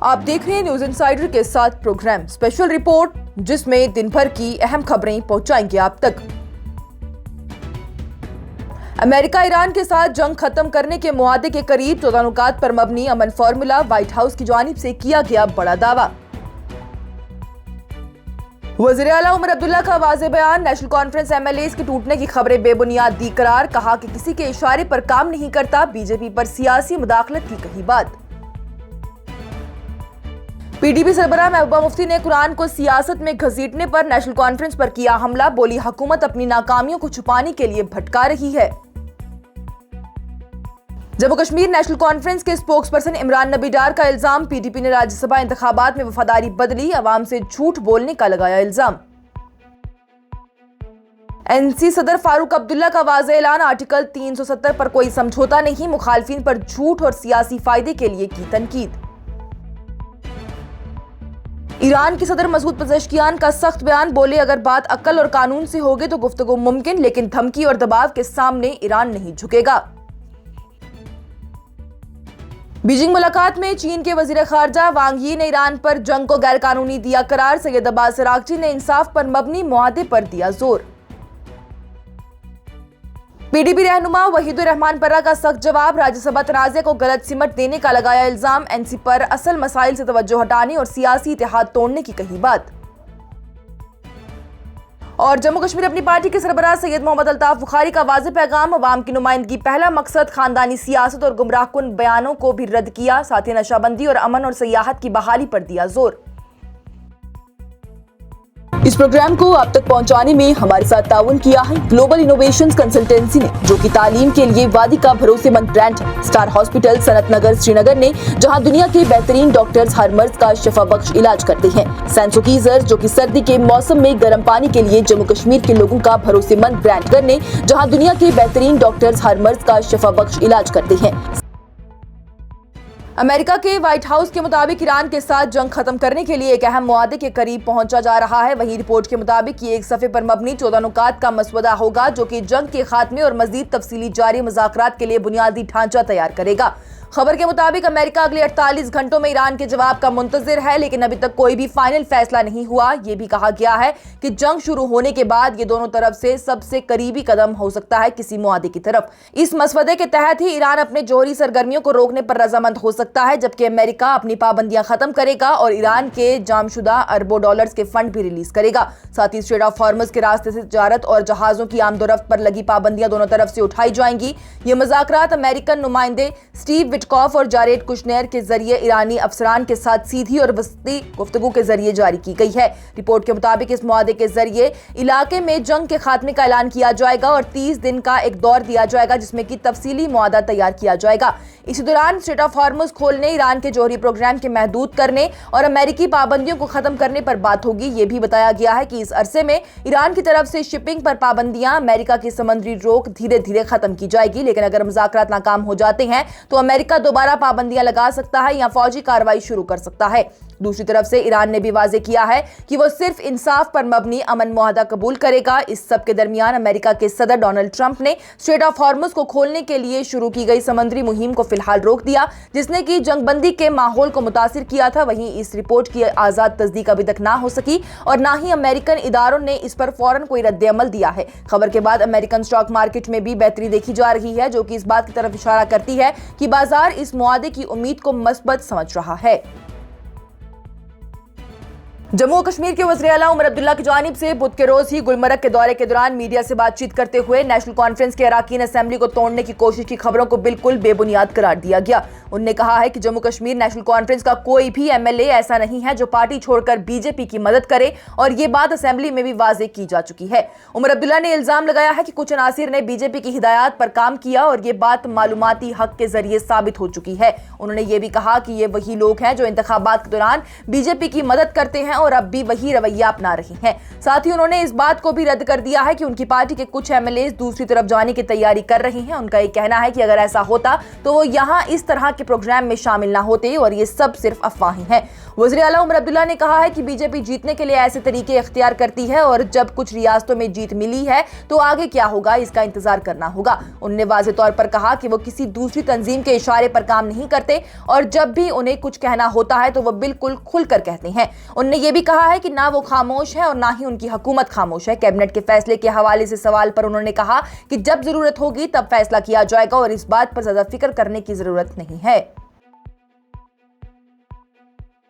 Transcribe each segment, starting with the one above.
آپ دیکھ رہے ہیں نیوز انسائیڈر کے ساتھ پروگرام اسپیشل رپورٹ، جس میں دن بھر کی اہم خبریں پہنچائیں گے آپ تک۔ امریکہ ایران کے ساتھ جنگ ختم کرنے کے معاہدے کے قریب 14 نکات پر مبنی امن فارمولا، وائٹ ہاؤس کی جانب سے کیا گیا بڑا دعویٰ۔ وزیر اعلیٰ عمر عبداللہ کا واضح بیان، National Conference M L As کے ٹوٹنے کی خبریں بے بنیاد دی قرار، کہا کہ کسی کے اشارے پر کام نہیں کرتا، بی جے پی پر سیاسی مداخلت کی کہی بات۔ پی ڈی پی سربراہ محبوبہ مفتی نے قرآن کو سیاست میں گھسیٹنے پر نیشنل کانفرنس پر کیا حملہ، بولی حکومت اپنی ناکامیوں کو چھپانے کے لیے بھٹکا رہی ہے۔ جموں کشمیر نیشنل کانفرنس کے اسپوکس پرسن عمران نبی ڈار کا الزام، پی ڈی پی نے راجیہ سبھا انتخابات میں وفاداری بدلی، عوام سے جھوٹ بولنے کا لگایا الزام۔ این سی صدر فاروق عبداللہ کا واضح اعلان، آرٹیکل 370 پر کوئی سمجھوتا نہیں، مخالفین پر جھوٹ اور سیاسی فائدے کے لیے کی تنقید۔ ایران کے صدر مسعود پزشکیان کا سخت بیان، بولے اگر بات عقل اور قانون سے ہوگی تو گفتگو ممکن، لیکن دھمکی اور دباؤ کے سامنے ایران نہیں جھکے گا۔ بیجنگ ملاقات میں چین کے وزیر خارجہ وانگ یی نے ایران پر جنگ کو غیر قانونی دیا قرار، سید عباس عراقچی نے انصاف پر مبنی معاہدے پر دیا زور۔ پی ڈی پی رہنما وحید الرحمان پرہ کا سخت جواب، راجیہ سبھا تنازع کو غلط سمت دینے کا لگایا الزام، این سی پر اصل مسائل سے توجہ ہٹانے اور سیاسی اتحاد توڑنے کی کہی بات۔ اور جموں کشمیر اپنی پارٹی کے سربراہ سید محمد الطاف بخاری کا واضح پیغام، عوام کی نمائندگی پہلا مقصد، خاندانی سیاست اور گمراہ کن بیانوں کو بھی رد کیا، ساتھ ہی نشہ بندی اور امن اور سیاحت کی بحالی پر دیا زور۔ اس پروگرام کو آپ تک پہنچانے میں ہمارے ساتھ تعاون کیا ہے گلوبل انوویشنز کنسلٹنسی نے، جو کہ تعلیم کے لیے وادی کا بھروسے مند برانڈ ہے۔ اسٹار ہاسپٹل صنعت نگر سری نگر نے، جہاں دنیا کے بہترین ڈاکٹرز ہر مرض کا شفا بخش علاج کرتے ہیں۔ سینسوکیزر، جو کہ سردی کے موسم میں گرم پانی کے لیے جموں کشمیر کے لوگوں کا بھروسے مند برانڈ کرنے، جہاں دنیا کے بہترین ڈاکٹرز ہر مرض کا شفا بخش علاج کرتے ہیں۔ امریکہ کے وائٹ ہاؤس کے مطابق ایران کے ساتھ جنگ ختم کرنے کے لیے ایک اہم معاہدے کے قریب پہنچا جا رہا ہے۔ وہیں رپورٹ کے مطابق یہ ایک صفحے پر مبنی 14 نکات کا مسودہ ہوگا، جو کہ جنگ کے خاتمے اور مزید تفصیلی جاری مذاکرات کے لیے بنیادی ڈھانچہ تیار کرے گا۔ خبر کے مطابق امریکہ اگلے 48 گھنٹوں میں ایران کے جواب کا منتظر ہے، لیکن ابھی تک کوئی بھی فائنل فیصلہ نہیں ہوا۔ یہ بھی کہا گیا ہے کہ جنگ شروع ہونے کے بعد یہ دونوں طرف سے سب سے قریبی قدم ہو سکتا ہے کسی معاہدے کی طرف۔ اس مسودے کے تحت ہی ایران اپنے جوہری سرگرمیوں کو روکنے پر رضامند ہو سکتا ہے، جبکہ امریکہ اپنی پابندیاں ختم کرے گا اور ایران کے جام شدہ اربوں ڈالرز کے فنڈ بھی ریلیز کرے گا۔ ساتھ ہی اسٹریٹ آف ہارمز کے راستے سے تجارت اور جہازوں کی آمد و رفت پر لگی پابندیاں دونوں طرف سے اٹھائی جائیں گی۔ یہ مذاکرات امریکن نمائندے اسٹیو وٹکاف اور جاریڈ کشنیر کے ذریعے ایرانی افسران کے ساتھ سیدھی اور وسطی گفتگو کے ذریعے جاری کی گئی ہے۔ رپورٹ کے مطابق اس معاہدے کے ذریعے علاقے میں جنگ کے خاتمے کا اعلان کیا جائے گا اور 30 دن کا ایک دور دیا جائے گا، جس میں کہ تفصیلی معاہدہ تیار کیا جائے گا۔ اسی دوران اسٹریٹ آف ہارمز کھولنے، ایران کے جوہری پروگرام کے محدود کرنے اور امریکی پابندیوں کو ختم کرنے پر بات ہوگی۔ یہ بھی بتایا گیا ہے کہ اس عرصے میں ایران کی طرف سے شپنگ پر پابندیاں، امریکہ کی سمندری روک دھیرے دھیرے ختم کی جائے گی، لیکن اگر مذاکرات ناکام ہو جاتے ہیں تو امریکہ دوبارہ پابندیاں لگا سکتا ہے یا فوجی کارروائی شروع کر سکتا ہے۔ دوسری طرف سے ایران نے بھی واضح کیا ہے کہ وہ صرف انصاف پر مبنی امن معاہدہ قبول کرے گا۔ اس سب کے درمیان امریکہ کے صدر ڈونلڈ ٹرمپ نے اسٹریٹ آف ہارمز کو کھولنے کے لیے شروع کی گئی سمندری مہم کو فی الحال روک دیا، جس نے کہ جنگ بندی کے ماحول کو متاثر کیا تھا۔ وہیں اس رپورٹ کی آزاد تصدیق ابھی تک نہ ہو سکی اور نہ ہی امریکن اداروں نے اس پر فوراً کوئی رد عمل دیا ہے۔ خبر کے بعد امریکن اسٹاک مارکیٹ میں بھی بہتری دیکھی جا رہی ہے، جو کہ اس بات کی طرف اشارہ کرتی ہے کہ بازار اس معاہدے کی امید کو مثبت سمجھ رہا ہے۔ جموں و کشمیر کے وزیر اعلیٰ عمر عبداللہ کی جانب سے بدھ کے روز ہی گلمرگ کے دورے کے دوران میڈیا سے بات چیت کرتے ہوئے نیشنل کانفرنس کے اراکین اسمبلی کو توڑنے کی کوشش کی خبروں کو بالکل بے بنیاد قرار دیا گیا۔ انہوں نے کہا ہے کہ جموں کشمیر نیشنل کانفرنس کا کوئی بھی ایم ایل اے ایسا نہیں ہے جو پارٹی چھوڑ کر بی جے پی کی مدد کرے، اور یہ بات اسمبلی میں بھی واضح کی جا چکی ہے۔ عمر عبداللہ نے الزام لگایا ہے کہ کچھ عناصر نے بی جے پی کی ہدایات پر کام کیا اور یہ بات معلوماتی حق کے ذریعے ثابت ہو چکی ہے۔ انہوں نے یہ بھی کہا کہ یہ وہی لوگ ہیں جو انتخابات کے دوران بی جے پی کی مدد کرتے ہیں और अब भी वही रवैया अपना रही हैं। साथ ही उन्होंने इस बात को भी रद्द कर दिया है कि उनकी पार्टी के कुछ एमएलए दूसरी तरफ जाने की तैयारी कर रही हैं। उनका ये कहना है कि अगर ऐसा होता तो वो यहाँ इस तरह के प्रोग्राम में शामिल ना होते और ये सब सिर्फ अफवाहें हैं। वज़ीर आला उमर अब्दुल्ला ने कहा है कि बीजेपी जीतने के लिए ऐसे तरीके इख्तियार करती है और जब कुछ रियासतों में जीत मिली है तो आगे क्या होगा इसका इंतजार करना होगा। उन्होंने वाज़ेह तौर पर कहा कि वो किसी दूसरी तंजीम के इशारे पर काम नहीं करते और जब भी उन्हें कुछ कहना होता है तो वो बिल्कुल खुलकर कहते हैं। उन्होंने ये भी कहा है कि ना वो खामोश है और ना ही उनकी हुकूमत खामोश है। कैबिनेट के फैसले के हवाले से सवाल पर उन्होंने कहा कि जब जरूरत होगी तब फैसला किया जाएगा और इस बात पर ज्यादा फिक्र करने की जरूरत नहीं है।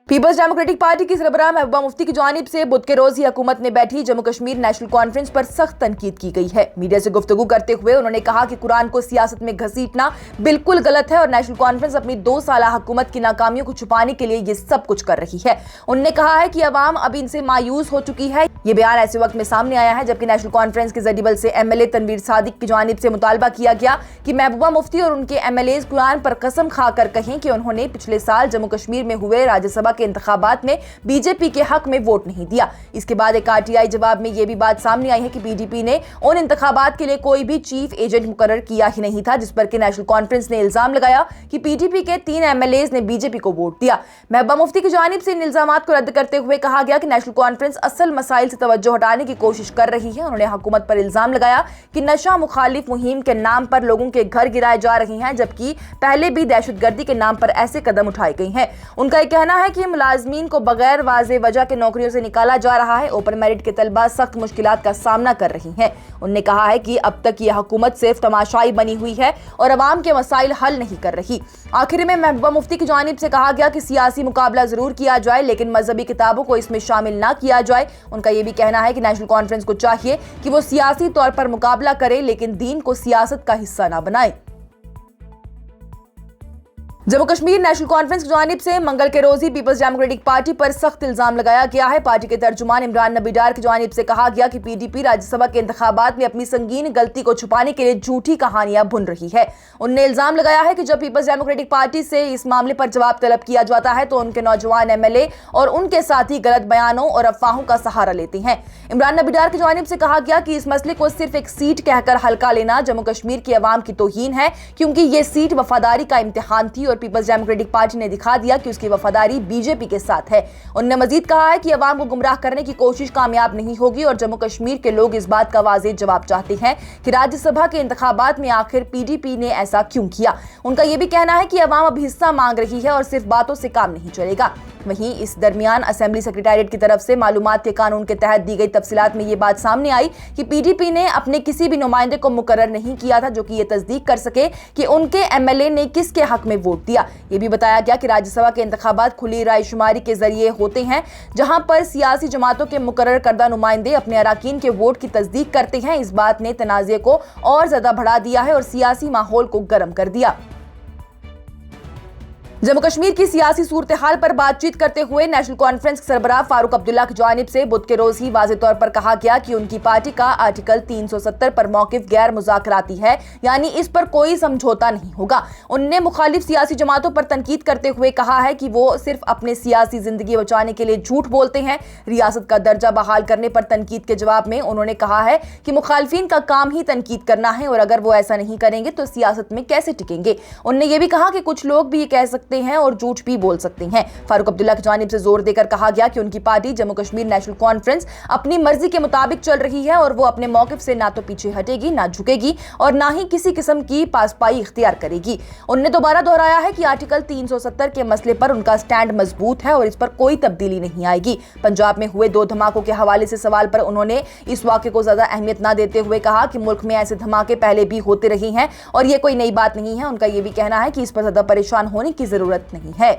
पीपल्स डेमोक्रेटिक पार्टी की सरबराह महबूबा मुफ्ती की जानिब से बुध के रोज ही हुकूमत में बैठी जम्मू कश्मीर नेशनल कॉन्फ्रेंस पर सख्त तनकीद की गई है। मीडिया से गुफ्तगू करते हुए उन्होंने कहा कि कुरान को सियासत में घसीटना बिल्कुल गलत है और नेशनल कॉन्फ्रेंस अपनी 2 साल हुकूमत की नाकामियों को छुपाने के लिए ये सब कुछ कर रही है। उन्होंने कहा है कि अवाम अब इनसे मायूस हो चुकी है। ये बयान ऐसे वक्त में सामने आया है जबकि नेशनल कॉन्फ्रेंस के जडीबल से एमएलए तनवीर सादिक की जानिब से मुतालबा किया गया कि महबूबा मुफ्ती और उनके एमएलए कुरान पर कसम खाकर कहें कि उन्होंने पिछले साल जम्मू कश्मीर में हुए राज्यसभा के इंतखाबात में बीजेपी के हक में वोट नहीं दिया। इसके बाद एक आरटीआई जवाब में यह भी बात सामने आई है कि पीडीपी ने उन इंतखाबात के लिए कोई भी चीफ एजेंट मुकर्रर किया ही नहीं था, जिस पर कि नेशनल कॉन्फ्रेंस ने इल्जाम लगाया कि पीडीपी के 3 एमएलए ने बीजेपी को वोट दिया। महबूबा मुफ्ती की जानिब से इन इल्जामात को रद्द करते हुए कहा गया कि नेशनल कॉन्फ्रेंस असल मसाइल से तवज्जो हटाने की कोशिश कर रही है। उन्होंने हुकूमत पर इल्जाम लगाया कि नशा मुखालिफ मुहिम के नाम पर लोगों के घर गिराए जा रहे हैं, जबकि पहले भी दहशतगर्दी के नाम पर ऐसे कदम उठाए गए हैं। उनका यह कहना है कि मुलाजमीन को बगैर वाज़ेह वजह के नौकरियों से निकाला जा रहा है। ओपन मेरिट के तलबा सख्त मुश्किलात का सामना कर रही हैं। उन्होंने कहा है कि अब तक यह हुकूमत सिर्फ तमाशाई बनी हुई है और अवाम के मसाइल हल नहीं कर रही। आखिर में महबूबा मुफ्ती की जानिब से कहा गया कि सियासी मुकाबला जरूर किया जाए लेकिन मजहबी किताबों को इसमें शामिल ना किया जाए। उनका यह भी कहना है कि नेशनल कॉन्फ्रेंस को चाहिए कि वो सियासी तौर पर मुकाबला करे लेकिन दीन को सियासत का हिस्सा ना बनाए। जम्मू कश्मीर नेशनल कॉन्फ्रेंस की जानिब से मंगल के रोज ही पीपल्स डेमोक्रेटिक पार्टी पर सख्त इल्जाम लगाया गया है। पार्टी के तर्जुमान इमरान नबी डार की जानिब से कहा गया कि पीडीपी राज्यसभा के इंतखाबात में अपनी संगीन गलती को छुपाने के लिए झूठी कहानियां बुन रही है। उन्होंने इल्जाम लगाया है कि जब पीपल्स डेमोक्रेटिक पार्टी से इस मामले पर जवाब तलब किया जाता है तो उनके नौजवान एमएलए और उनके साथी गलत बयानों और अफवाहों का सहारा लेते हैं। इमरान नबी डार की जानिब से कहा गया कि इस मसले को सिर्फ एक सीट कहकर हल्का लेना जम्मू कश्मीर की अवाम की तौहीन है, क्योंकि ये सीट वफादारी का इम्तिहान थी और पीपल्स डेमोक्रेटिक पार्टी ने दिखा दिया कि उसकी वफादारी बीजेपी के साथ है। उन्होंने मजीद कहा है कि अवाम को गुमराह करने की कोशिश कामयाब नहीं होगी और जम्मू कश्मीर के लोग इस बात का वाज़ेह जवाब चाहते हैं कि राज्यसभा के इंतखाबात में आखिर पीडीपी ने ऐसा क्यों किया। उनका यह भी कहना है कि अवाम अब हिस्सा मांग रही है और सिर्फ बातों से काम नहीं चलेगा। वहीं इस दरमियान असेंबली सेक्रेटेरिएट की तरफ से मालूमात के कानून के तहत दी गई तफसीलात में ये बात सामने आई कि पीडीपी ने अपने किसी भी नुमाइंदे को मुकर्रर नहीं किया था जो कि ये तस्दीक कर सके कि उनके एमएलए ने किसके हक में वोट दिया। ये भी बताया गया कि राज्यसभा के इंतखाबात खुली रायशुमारी के जरिए होते हैं, जहां पर सियासी जमातों के मुकर्रर करदा नुमाइंदे अपने अराकीन के वोट की तस्दीक करते हैं। इस बात ने तनाज़े को और ज्यादा बढ़ा दिया है और सियासी माहौल को गर्म कर दिया। जम्मू कश्मीर की सियासी सूरत हाल पर बातचीत करते हुए नेशनल कॉन्फ्रेंस के सरबराह फारूक अब्दुल्ला की जानिब से बुध के रोज ही वाज़ेह तौर पर कहा गया कि उनकी पार्टी का आर्टिकल 370 पर मौकिफ गैर मुज़ाकराती है, यानी इस पर कोई समझौता नहीं होगा। उनने मुखालिफ सियासी जमातों पर तनकीद करते हुए कहा है कि वो सिर्फ अपने सियासी जिंदगी बचाने के लिए झूठ बोलते हैं। रियासत का दर्जा बहाल करने पर तनकीद के जवाब में उन्होंने कहा है कि मुखालिफिन का काम ही तनकीद करना है और अगर वो ऐसा नहीं करेंगे तो सियासत में कैसे टिकेंगे। उन्होंने ये भी कहा कि कुछ लोग भी ये कह सकते हैं और झूठ भी बोल सकते हैं। फारूक अब्दुल्ला की जानिब से जोर देकर कहा गया कि उनकी party Jammu Kashmir national conference अपनी मर्जी के मुताबिक चल रही है और वो अपने मौकिफ से ना तो पीछे हटेगी, ना झुकेगी और ना ही किसी किस्म की पासपाई इख्तियार करेगी। उन्होंने दोबारा दोहराया है कि आर्टिकल 370 के मसले पर उनका स्टैंड मजबूत है और इस पर कोई तब्दीली नहीं आएगी। पंजाब में हुए 2 धमाकों के हवाले से सवाल पर उन्होंने इस वाक़े को ज्यादा अहमियत न देते हुए कहा कि मुल्क में ऐसे धमाके पहले भी होते रहे हैं और ये कोई नई बात नहीं है। उनका यह भी कहना है कि इस पर ज्यादा परेशान होने की जरूरत नहीं है।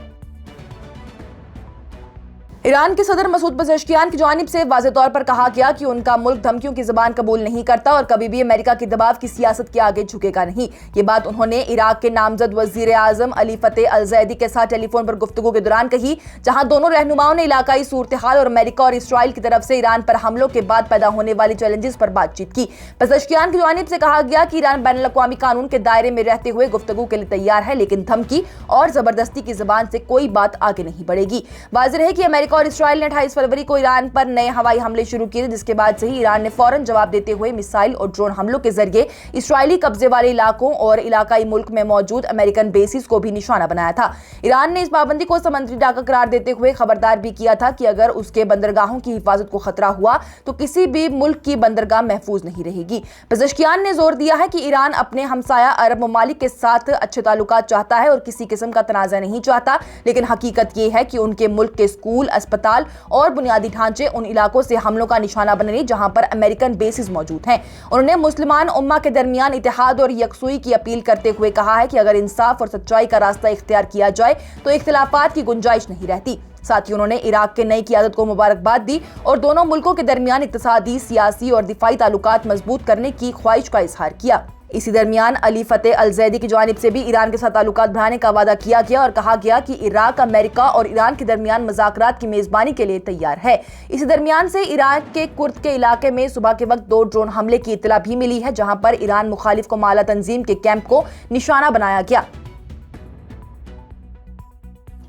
ईरान के सदर मसूद पज़ेश्कियान की जानिब से वाज़ेह तौर पर कहा गया कि उनका मुल्क धमकियों की ज़बान कबूल नहीं करता और कभी भी अमेरिका के दबाव की सियासत के आगे झुकेगा नहीं। ये बात उन्होंने इराक के नामजद वज़ीर आज़म अली फतेह अल ज़ैदी के साथ टेलीफोन पर गुफ्तगू के दौरान कही, जहां दोनों रहनुमाओं ने इलाकाई सूरत हाल और अमेरिका और इसराइल की तरफ से ईरान पर हमलों के बाद पैदा होने वाले चैलेंजेस पर बातचीत की। पज़ेश्कियान की जानिब से कहा गया कि ईरान बैनुल अक़वामी कानून के दायरे में रहते हुए गुफ्तगू के लिए तैयार है, लेकिन धमकी और जबरदस्ती की ज़बान से कोई बात आगे नहीं बढ़ेगी। वाज़ेह है कि अमेरिका और इसराइल ने 28 फरवरी को ईरान पर नए हवाई हमले शुरू किए, जिसके बाद से ही ईरान ने फौरन जवाब देते हुए मिसाइल और ड्रोन हमलों के जरिए इसराइली कब्जे वाले इलाकों और इलाकाई मुल्क में मौजूद अमेरिकन बेसिस को भी निशाना बनाया था। ईरान ने इस पाबंदी को समुद्री डाका करार देते हुए खबरदार भी किया था कि अगर उसके बंदरगाहों की हिफाजत को खतरा हुआ तो किसी भी मुल्क की बंदरगाह महफूज नहीं रहेगी। पेज़ेश्कियान ने जोर दिया है कि ईरान अपने हमसाया अरब ममालिक के साथ अच्छे ताल्लुकात चाहता है और किसी किस्म का तनाज़ा नहीं चाहता, लेकिन हकीकत ये है कि उनके मुल्क के स्कूल, अस्पताल और बुनियादी ढांचे उन इलाकों से हमलों का निशाना बने जहां पर अमेरिकन बेसिस मौजूद हैं। उन्होंने मुसलमान उम्मा के दरमियान इत्तेहाद और यकसुई की अपील करते हुए कहा है कि अगर इंसाफ और सच्चाई का रास्ता इख्तियार किया जाए तो इख्तिलाफात की गुंजाइश नहीं रहती। साथ ही उन्होंने इराक के नई क़यादत को मुबारकबाद दी और दोनों मुल्कों के दरमियान इक्तिसादी, सियासी और दिफाई ताल्लुकात मजबूत करने की ख्वाहिश का इजहार किया। इसी दरमियान अली फतेह अल ज़ैदी की जानिब से भी ईरान के साथ ताल्लुकात बढ़ाने का वादा किया गया और कहा गया कि इराक अमेरिका और ईरान के दरमियान मुज़ाकरात की मेज़बानी के लिए तैयार है। इसी दरमियान से इराक के कुर्द के इलाके में सुबह के वक्त 2 ड्रोन हमले की इत्तला भी मिली है, जहां पर ईरान मुखालिफ को माला तंजीम के कैंप को निशाना बनाया गया।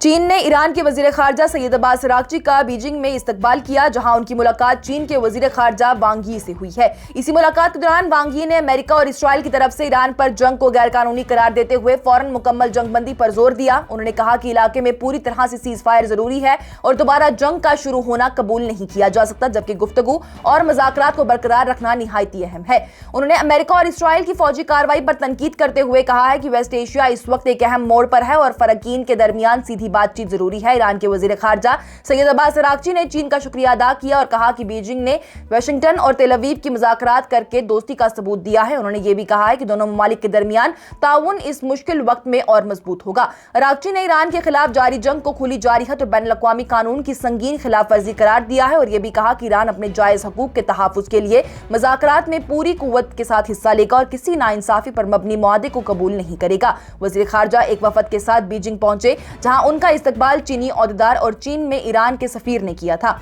चीन ने ईरान के वजीर खारजा सैयद अब्बास अरागची का बीजिंग में इस्तकबाल किया, जहां उनकी मुलाकात चीन के वजीर खारजा वांग यी से हुई है। इसी मुलाकात के दौरान वांग यी ने अमेरिका और इसराइल की तरफ से ईरान पर जंग को गैर कानूनी करार देते हुए फौरन मुकम्मल जंगबंदी पर जोर दिया। उन्होंने कहा कि इलाके में पूरी तरह से सीज फायर जरूरी है और दोबारा जंग का शुरू होना कबूल नहीं किया जा सकता, जबकि गुफ्तगू और मुज़ाकरात को बरकरार रखना निहायती अहम है। उन्होंने अमेरिका और इसराइल की फौजी कार्रवाई पर तनकीद करते हुए कहा है कि वेस्ट एशिया इस वक्त एक अहम मोड़ पर है और फरकीन के दरमियान सीधी बातचीत जरूरी है। ईरान के वजीर खारजा सैयद अब्बास अरागची ने चीन का शुक्रिया अदा किया और कहा कि बीजिंग ने वाशिंगटन और तेल अवीव की मुज़ाकरात करके दोस्ती का सबूत दिया है। उन्होंने ये भी कहा है कि दोनों ममालिक के दरमियान ताउन इस मुश्किल वक्त में और मजबूत होगा। अरागची ने ईरान के खिलाफ जारी जंग को खुली जारिहत और बैनुल-अक़वामी कानून की संगीन खिलाफ वर्जी करार दिया है और यह भी कहा कि ईरान अपने जायज हकूक के तहफ़्फ़ुज़ के लिए मुज़ाकरात में पूरी कुव्वत के साथ हिस्सा लेगा और किसी नाइंसाफी पर मबनी मुआहदे को कबूल नहीं करेगा। वज़ीर खारजा एक वफद के साथ बीजिंग पहुंचे, जहां उनका इस्तकबाल चीनी औहदेदार और चीन में ईरान के सफीर ने किया था।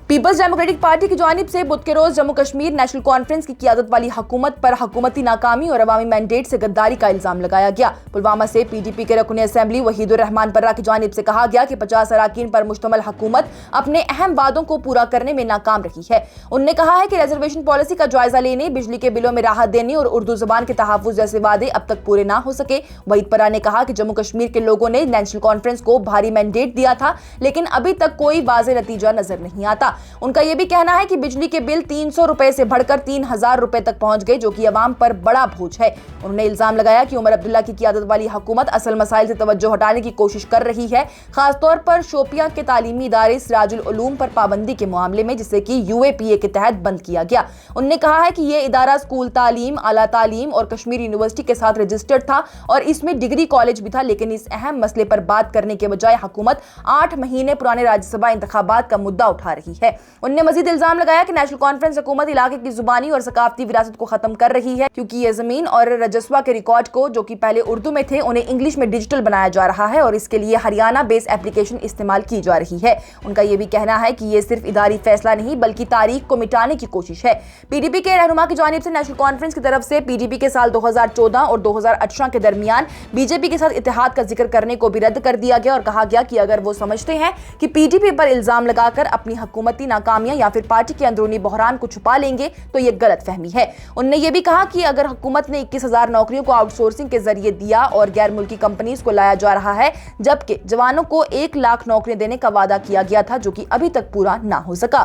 पीपल्स डेमोक्रेटिक पार्टी की जानिब से बुध के रोज जम्मू कश्मीर नेशनल कॉन्फ्रेंस की क़यादत वाली हुकूमत पर हुकूमती नाकामी और अवामी मैंडेट से गद्दारी का इल्जाम लगाया गया। पुलवामा से पीडीपी के रुकन असेंबली वहीदुर रहमान पर्रा की जानिब से कहा गया कि 50 अराकीन पर मुश्तमल हुकूमत अपने अहम वादों को पूरा करने में नाकाम रही है। उन्होंने कहा है कि रिजर्वेशन पॉलिसी का जायजा लेने, बिजली के बिलों में राहत देने और उर्दू जुबान के तहफ़्फ़ुज़ जैसे वादे अब तक पूरे ना हो सके। वहीद पर्रा ने कहा कि जम्मू कश्मीर के लोगों ने नेशनल कॉन्फ्रेंस को भारी मैंडेट दिया था, लेकिन अभी तक कोई वाज़ेह नतीजा नजर नहीं आता। उनका यह भी कहना है कि बिजली के बिल 300 रुपए से बढ़कर 3000 रुपए तक पहुंच गए, जो कि अवाम पर बड़ा बोझ है। उन्होंने इल्जाम लगाया कि उमर अब्दुल्ला की क़यादत वाली हुकूमत असल मसाइल से तवज्जो हटाने की कोशिश कर रही है, खासतौर पर शोपियां के तालीमी इदारे सिराजुल उलूम पर पाबंदी के मामले में, जिसे कि UAPA के तहत बंद किया गया। उन्होंने कहा है कि यह इदारा स्कूल तालीम, आला तालीम और कश्मीर यूनिवर्सिटी के साथ रजिस्टर्ड था और इसमें डिग्री कॉलेज भी था, लेकिन इस अहम मसले पर बात करने के बजाय हुकूमत 8 महीने पुराने राज्यसभा इंतखाबात का मुद्दा उठा रही है। उन्होंने मजीद इल्जाम लगाया कि नेशनल कॉन्फ्रेंस हुकूमत इलाके की जुबानी और सकाफती विरासत को खत्म कर रही है, क्योंकि ये जमीन और रजस्वा के रिकॉर्ड को, जो कि पहले उर्दू में थे, उन्हें इंग्लिश में डिजिटल बनाया जा रहा है और इसके लिए हरियाणा बेस एप्लीकेशन इस्तेमाल की जा रही है। उनका यह भी कहना है कि ये सिर्फ इदारी फैसला नहीं बल्कि तारीख को मिटाने की कोशिश है। पीडीपी के रहनुमा की जानिब से नेशनल कॉन्फ्रेंस की तरफ से पीडीपी के साल 2014 और 2018 के दरमियान बीजेपी के साथ इत्तेहाद का जिक्र करने को भी रद्द कर दिया गया और कहा गया कि अगर वो समझते हैं कि पीडीपी पर इल्जाम लगाकर अपनी हुकूमती नाकामियां या फिर पार्टी के अंदरूनी बहरान को छुपा लेंगे तो ये गलत फहमी है। उन्होंने ये भी कहा कि अगर हुकूमत ने 21,000 नौकरियों को आउटसोर्सिंग के जरिए दिया और गैर मुल्की कंपनीज को लाया जा रहा है, जबकि जवानों को 1 लाख नौकरियां देने का वादा किया गया था, जो कि अभी तक पूरा ना हो सका।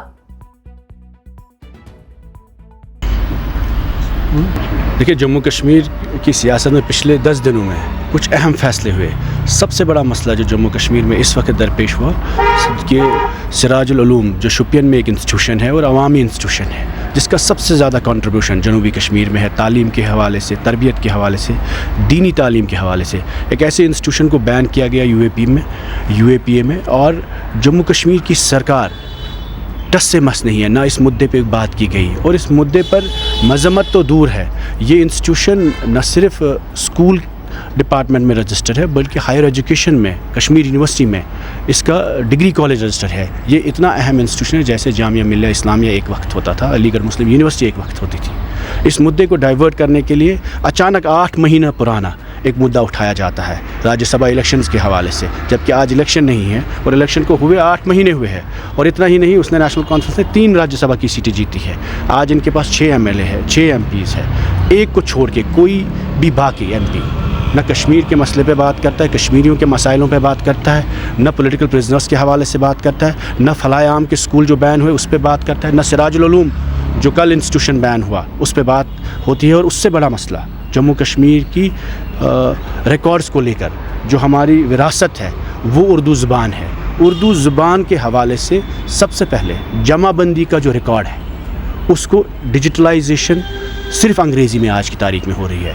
देखिए, जम्मू कश्मीर की सियासत में पिछले 10 दिनों में कुछ अहम फैसले हुए। सबसे बड़ा मसला जो जम्मू कश्मीर में इस वक्त दरपेश हुआ कि सिराजुल उलूम जो शोपियां में एक इंस्टीट्यूशन है और अवामी इंस्टीट्यूशन है, जिसका सबसे ज़्यादा कंट्रीब्यूशन जनूबी कश्मीर में है, तालीम के हवाले से, तरबियत के हवाले से, दीनी तालीम के हवाले से। एक ऐसे इंस्टीट्यूशन को बैन किया गया UAPA में और जम्मू कश्मीर की सरकार टस से मस नहीं है, ना इस मुद्दे पे बात की गई और इस मुद्दे पर मजम्मत तो दूर है। ये इंस्टीट्यूशन न सिर्फ स्कूल डिपार्टमेंट में रजिस्टर है बल्कि हायर एजुकेशन में कश्मीर यूनिवर्सिटी में इसका डिग्री कॉलेज रजिस्टर है। ये इतना अहम इंस्टीट्यूशन है जैसे जामिया मिल्लिया इस्लामिया एक वक्त होता था, अलीगढ़ मुस्लिम यूनिवर्सिटी एक वक्त होती थी। इस मुद्दे को डाइवर्ट करने के लिए अचानक 8 महीना पुराना ایک مدعا اٹھایا جاتا ہے راجیہ سبھا الیکشنز کے حوالے سے، جبکہ آج الیکشن نہیں ہے اور الیکشن کو ہوئے 8 مہینے ہوئے ہیں، اور اتنا ہی نہیں، اس نے نیشنل کانفرنس میں 3 راجیہ سبھا کی سیٹیں جیتی ہے۔ آج ان کے پاس 6 MLA ہے، 6 MPs ہے، ایک کو چھوڑ کے کوئی بھی باقی MP نہ کشمیر کے مسئلے پہ بات کرتا ہے، کشمیریوں کے مسائلوں پہ بات کرتا ہے، نہ پولیٹیکل پرزنرز کے حوالے سے بات کرتا ہے، نہ فلاح عام کے اسکول جو بین ہوئے اس پہ بات کرتا ہے، نہ سراج العلوم جو کل انسٹیٹیوشن بین ہوا اس پہ بات ہوتی ہے۔ اور اس سے بڑا مسئلہ جموں کشمیر کی ریکارڈز کو لے کر جو ہماری وراثت ہے وہ اردو زبان ہے۔ اردو زبان کے حوالے سے سب سے پہلے جمع بندی کا جو ریکارڈ ہے اس کو ڈیجیٹلائزیشن صرف انگریزی میں آج کی تاریخ میں ہو رہی ہے۔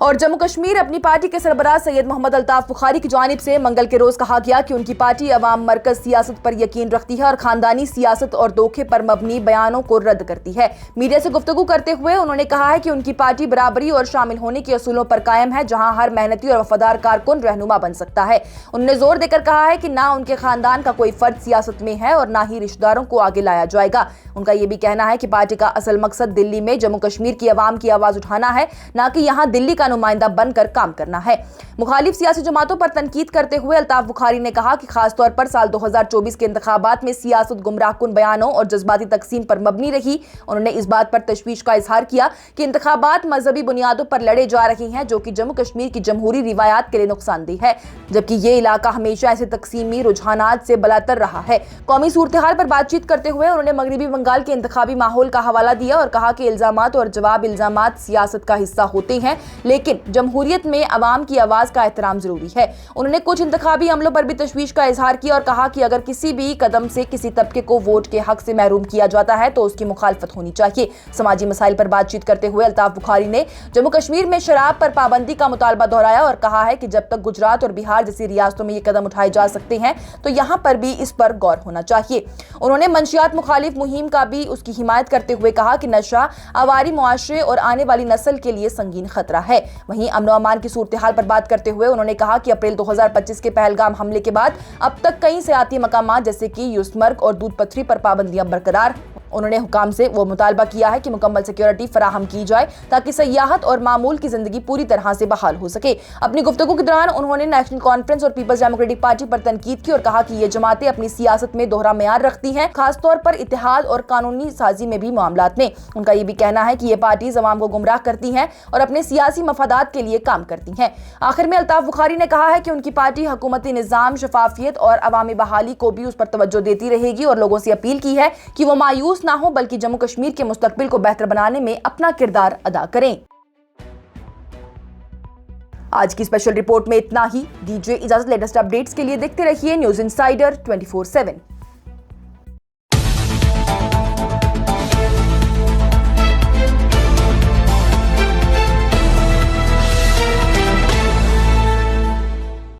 اور جموں کشمیر اپنی پارٹی کے سربراہ سید محمد الطاف بخاری کی جانب سے منگل کے روز کہا گیا کہ ان کی پارٹی عوام مرکز سیاست پر یقین رکھتی ہے اور خاندانی سیاست اور دھوکے پر مبنی بیانوں کو رد کرتی ہے۔ میڈیا سے گفتگو کرتے ہوئے انہوں نے کہا ہے کہ ان کی پارٹی برابری اور شامل ہونے کے اصولوں پر قائم ہے، جہاں ہر محنتی اور وفادار کارکن رہنما بن سکتا ہے۔ انہوں نے زور دے کر کہا ہے کہ نہ ان کے خاندان کا کوئی فرد سیاست میں ہے اور نہ ہی رشتہ داروں کو آگے لایا جائے گا۔ ان کا یہ بھی کہنا ہے کہ پارٹی کا اصل مقصد دلی میں جموں کشمیر کی عوام کی آواز اٹھانا ہے، نہ کہ یہاں دلی کا نمائندہ بن کر کام کرنا ہے۔ مخالف سیاسی جماعتوں پر تنقید کرتے ہوئے الطاف بخاری نے کہا کہ خاص طور پر سال 2024 کے انتخابات میں سیاست گمراہ کن بیانوں اور جذباتی تقسیم پر مبنی رہی۔ انہوں نے اس بات پر تشویش کا اظہار کیا کہ انتخابات مذہبی بنیادوں پر لڑے جا رہے ہیں، جو کہ جموں کشمیر کی جمہوری روایات کے لیے نقصان دہ ہے، جبکہ یہ علاقہ ہمیشہ ایسے تقسیمی رجحانات سے بلاتر رہا ہے۔ قومی صورتحال پر بات چیت کرتے ہوئے انہوں نے مغربی بنگال کے انتخابی ماحول کا حوالہ دیا اور کہا کہ الزامات اور جواب الزامات سیاست کا حصہ ہوتے ہیں، لیکن جمہوریت میں عوام کی آواز کا احترام ضروری ہے۔ انہوں نے کچھ انتخابی عملوں پر بھی تشویش کا اظہار کیا اور کہا کہ اگر کسی بھی قدم سے کسی طبقے کو ووٹ کے حق سے محروم کیا جاتا ہے تو اس کی مخالفت ہونی چاہیے۔ سماجی مسائل پر بات چیت کرتے ہوئے الطاف بخاری نے جموں کشمیر میں شراب پر پابندی کا مطالبہ دہرایا اور کہا ہے کہ جب تک گجرات اور بہار جیسی ریاستوں میں یہ قدم اٹھائے جا سکتے ہیں تو یہاں پر بھی اس پر غور ہونا چاہیے۔ انہوں نے منشیات مخالف مہم کا بھی اس کی حمایت کرتے ہوئے کہا کہ نشہ آواری معاشرے اور آنے والی نسل کے لیے سنگین خطرہ ہے۔ وہیں امن و امان کی صورتحال پر بات کرتے ہوئے انہوں نے کہا کہ اپریل 2025 کے پہلگام حملے کے بعد اب تک کئی سیاحتی مقامات جیسے کہ یوسمرگ اور دودھ پتھری پر پابندیاں برقرار۔ انہوں نے حکام سے وہ مطالبہ کیا ہے کہ مکمل سیکیورٹی فراہم کی جائے تاکہ سیاحت اور معمول کی زندگی پوری طرح سے بحال ہو سکے۔ اپنی گفتگو کے دوران انہوں نے نیشنل کانفرنس اور پیپلز ڈیموکریٹک پارٹی پر تنقید کی اور کہا کہ یہ جماعتیں اپنی سیاست میں دوہرا معیار رکھتی ہیں، خاص طور پر اتحاد اور قانونی سازی میں بھی معاملات میں۔ ان کا یہ بھی کہنا ہے کہ یہ پارٹیز عوام کو گمراہ کرتی ہیں اور اپنے سیاسی مفادات کے لیے کام کرتی ہیں۔ آخر میں الطاف بخاری نے کہا ہے کہ ان کی پارٹی حکومتی نظام، شفافیت اور عوامی بحالی کو بھی اس پر توجہ دیتی رہے گی اور لوگوں سے اپیل کی ہے کہ وہ مایوس نہ ہوں بلکہ جموں کشمیر کے مستقبل کو بہتر بنانے میں اپنا کردار ادا کریں۔ آج کی اسپیشل رپورٹ میں اتنا ہی۔ دیجیے اجازت، لیٹسٹ اپڈیٹس کے لیے دیکھتے رہیے نیوز انسائیڈر 24/7۔